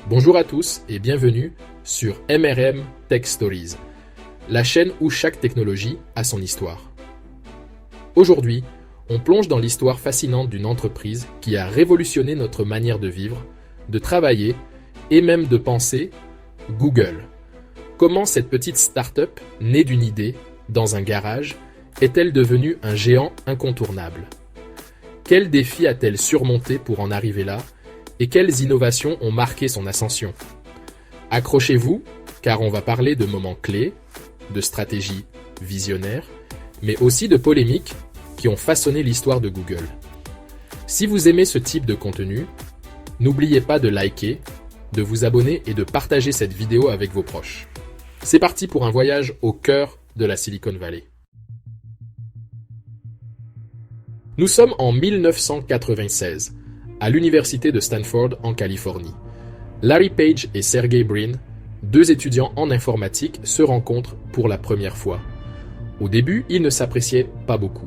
Bonjour à tous et bienvenue sur MRM Tech Stories, la chaîne où chaque technologie a son histoire. Aujourd'hui, on plonge dans l'histoire fascinante d'une entreprise qui a révolutionné notre manière de vivre, de travailler et même de penser, Google. Comment cette petite start-up, née d'une idée, dans un garage, est-elle devenue un géant incontournable? Quels défis a-t-elle surmonté pour en arriver là? Et quelles innovations ont marqué son ascension? Accrochez-vous, car on va parler de moments clés, de stratégies visionnaires, mais aussi de polémiques qui ont façonné l'histoire de Google. Si vous aimez ce type de contenu, n'oubliez pas de liker, de vous abonner et de partager cette vidéo avec vos proches. C'est parti pour un voyage au cœur de la Silicon Valley. Nous sommes en 1996, à l'université de Stanford en Californie. Larry Page et Sergey Brin, deux étudiants en informatique, se rencontrent pour la première fois. Au début, ils ne s'appréciaient pas beaucoup.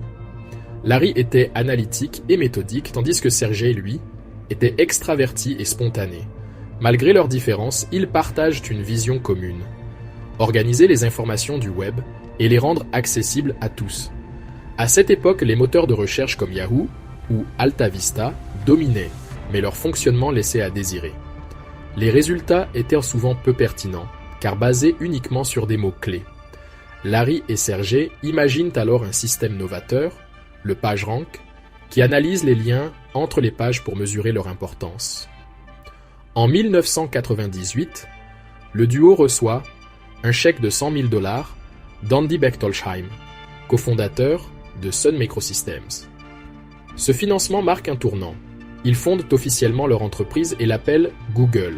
Larry était analytique et méthodique, tandis que Sergey, lui, était extraverti et spontané. Malgré leurs différences, ils partagent une vision commune: organiser les informations du web et les rendre accessibles à tous. À cette époque, les moteurs de recherche comme Yahoo ou AltaVista dominaient, mais leur fonctionnement laissait à désirer. Les résultats étaient souvent peu pertinents, car basés uniquement sur des mots-clés. Larry et Sergey imaginent alors un système novateur, le PageRank, qui analyse les liens entre les pages pour mesurer leur importance. En 1998, le duo reçoit un chèque de $100 000 d'Andy Bechtolsheim, cofondateur de Sun Microsystems. Ce financement marque un tournant. Ils fondent officiellement leur entreprise et l'appellent Google.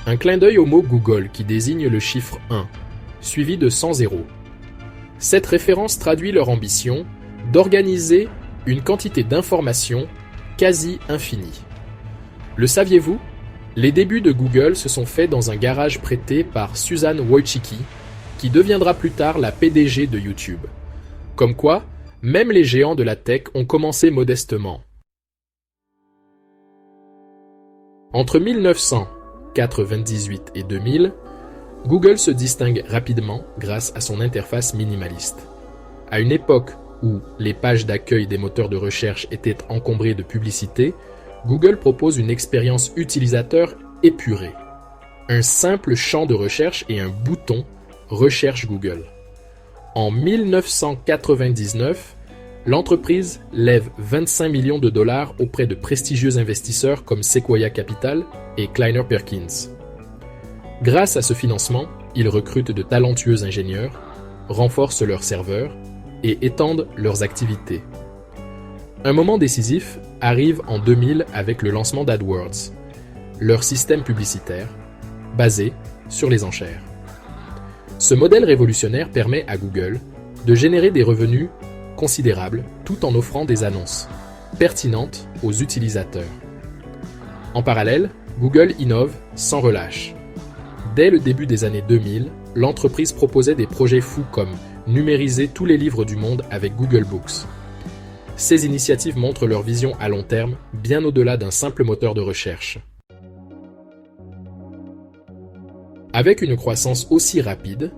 Un clin d'œil au mot Google qui désigne le chiffre 1, suivi de 100 zéros. Cette référence traduit leur ambition d'organiser une quantité d'informations quasi infinie. Le saviez-vous? Les débuts de Google se sont faits dans un garage prêté par Susan Wojcicki, qui deviendra plus tard la PDG de YouTube. Comme quoi, même les géants de la tech ont commencé modestement. Entre 1998 et 2000, Google se distingue rapidement grâce à son interface minimaliste. À une époque où les pages d'accueil des moteurs de recherche étaient encombrées de publicité, Google propose une expérience utilisateur épurée. Un simple champ de recherche et un bouton « Recherche Google ». En 1999, l'entreprise lève $25 millions auprès de prestigieux investisseurs comme Sequoia Capital et Kleiner Perkins. Grâce à ce financement, ils recrutent de talentueux ingénieurs, renforcent leurs serveurs et étendent leurs activités. Un moment décisif arrive en 2000 avec le lancement d'AdWords, leur système publicitaire basé sur les enchères. Ce modèle révolutionnaire permet à Google de générer des revenus considérables tout en offrant des annonces pertinentes aux utilisateurs. En parallèle, Google innove sans relâche. Dès le début des années 2000, l'entreprise proposait des projets fous comme numériser tous les livres du monde avec Google Books. Ces initiatives montrent leur vision à long terme, bien au-delà d'un simple moteur de recherche. Avec une croissance aussi rapide,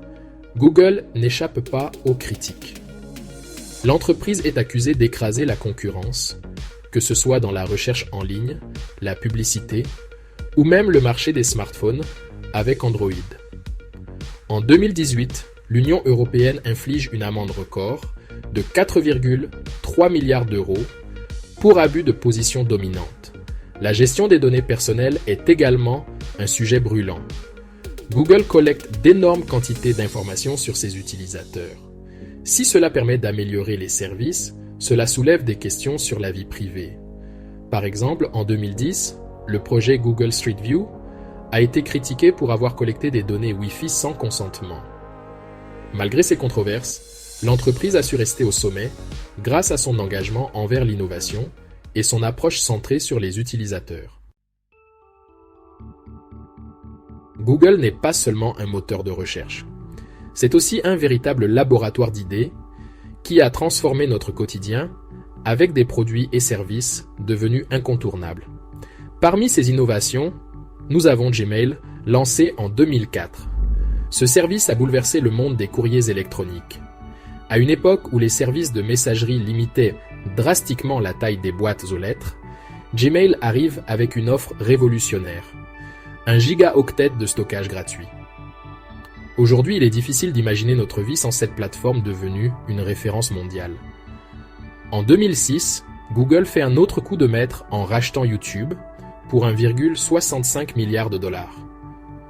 Google n'échappe pas aux critiques. L'entreprise est accusée d'écraser la concurrence, que ce soit dans la recherche en ligne, la publicité ou même le marché des smartphones avec Android. En 2018, l'Union européenne inflige une amende record de 4,3 milliards d'euros pour abus de position dominante. La gestion des données personnelles est également un sujet brûlant. Google collecte d'énormes quantités d'informations sur ses utilisateurs. Si cela permet d'améliorer les services, cela soulève des questions sur la vie privée. Par exemple, en 2010, le projet Google Street View a été critiqué pour avoir collecté des données Wi-Fi sans consentement. Malgré ces controverses, l'entreprise a su rester au sommet grâce à son engagement envers l'innovation et son approche centrée sur les utilisateurs. Google n'est pas seulement un moteur de recherche. C'est aussi un véritable laboratoire d'idées qui a transformé notre quotidien avec des produits et services devenus incontournables. Parmi ces innovations, nous avons Gmail, lancé en 2004. Ce service a bouleversé le monde des courriers électroniques. À une époque où les services de messagerie limitaient drastiquement la taille des boîtes aux lettres, Gmail arrive avec une offre révolutionnaire. Un gigaoctet de stockage gratuit. Aujourd'hui, il est difficile d'imaginer notre vie sans cette plateforme devenue une référence mondiale. En 2006, Google fait un autre coup de maître en rachetant YouTube pour 1,65 milliard de dollars.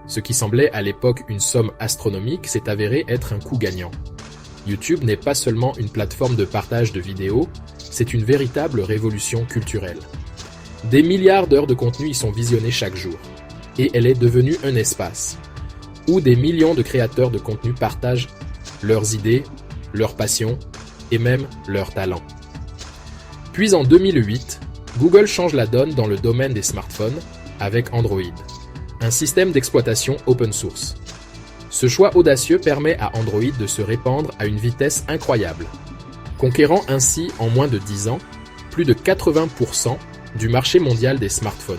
Ce qui semblait à l'époque une somme astronomique s'est avéré être un coup gagnant. YouTube n'est pas seulement une plateforme de partage de vidéos, c'est une véritable révolution culturelle. Des milliards d'heures de contenu y sont visionnés chaque jour, et elle est devenue un espace où des millions de créateurs de contenu partagent leurs idées, leurs passions et même leurs talents. Puis en 2008, Google change la donne dans le domaine des smartphones avec Android, un système d'exploitation open source. Ce choix audacieux permet à Android de se répandre à une vitesse incroyable, conquérant ainsi en moins de 10 ans plus de 80% du marché mondial des smartphones.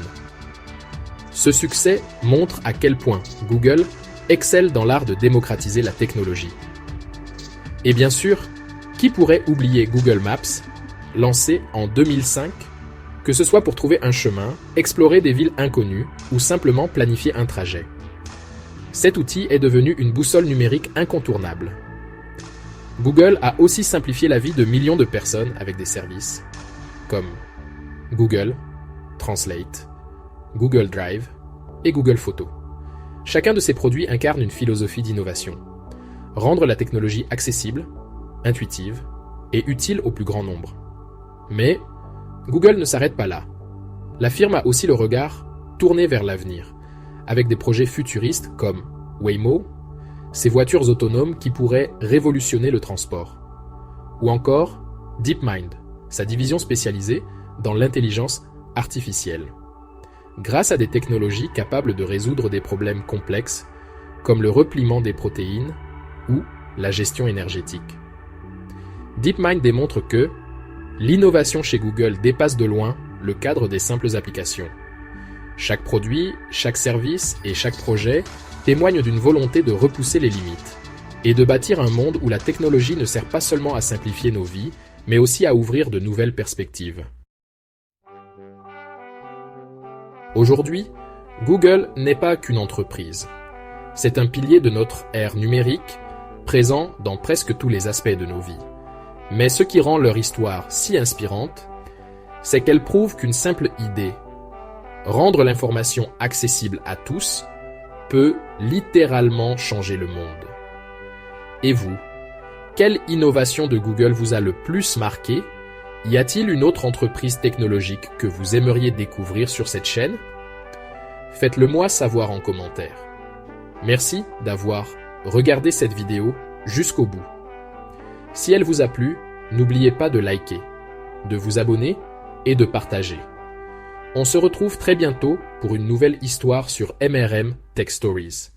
Ce succès montre à quel point Google excelle dans l'art de démocratiser la technologie. Et bien sûr, qui pourrait oublier Google Maps, lancé en 2005, que ce soit pour trouver un chemin, explorer des villes inconnues ou simplement planifier un trajet. Cet outil est devenu une boussole numérique incontournable. Google a aussi simplifié la vie de millions de personnes avec des services comme Google Translate, Google Drive et Google Photos. Chacun de ces produits incarne une philosophie d'innovation. Rendre la technologie accessible, intuitive et utile au plus grand nombre. Mais Google ne s'arrête pas là. La firme a aussi le regard tourné vers l'avenir, avec des projets futuristes comme Waymo, ces voitures autonomes qui pourraient révolutionner le transport. Ou encore DeepMind, sa division spécialisée dans l'intelligence artificielle. Grâce à des technologies capables de résoudre des problèmes complexes, comme le repliement des protéines ou la gestion énergétique. DeepMind démontre que l'innovation chez Google dépasse de loin le cadre des simples applications. Chaque produit, chaque service et chaque projet témoignent d'une volonté de repousser les limites et de bâtir un monde où la technologie ne sert pas seulement à simplifier nos vies, mais aussi à ouvrir de nouvelles perspectives. Aujourd'hui, Google n'est pas qu'une entreprise. C'est un pilier de notre ère numérique, présent dans presque tous les aspects de nos vies. Mais ce qui rend leur histoire si inspirante, c'est qu'elle prouve qu'une simple idée, rendre l'information accessible à tous, peut littéralement changer le monde. Et vous, quelle innovation de Google vous a le plus marqué ? Y a-t-il une autre entreprise technologique que vous aimeriez découvrir sur cette chaîne ? Faites-le moi savoir en commentaire. Merci d'avoir regardé cette vidéo jusqu'au bout. Si elle vous a plu, n'oubliez pas de liker, de vous abonner et de partager. On se retrouve très bientôt pour une nouvelle histoire sur MRM Tech Stories.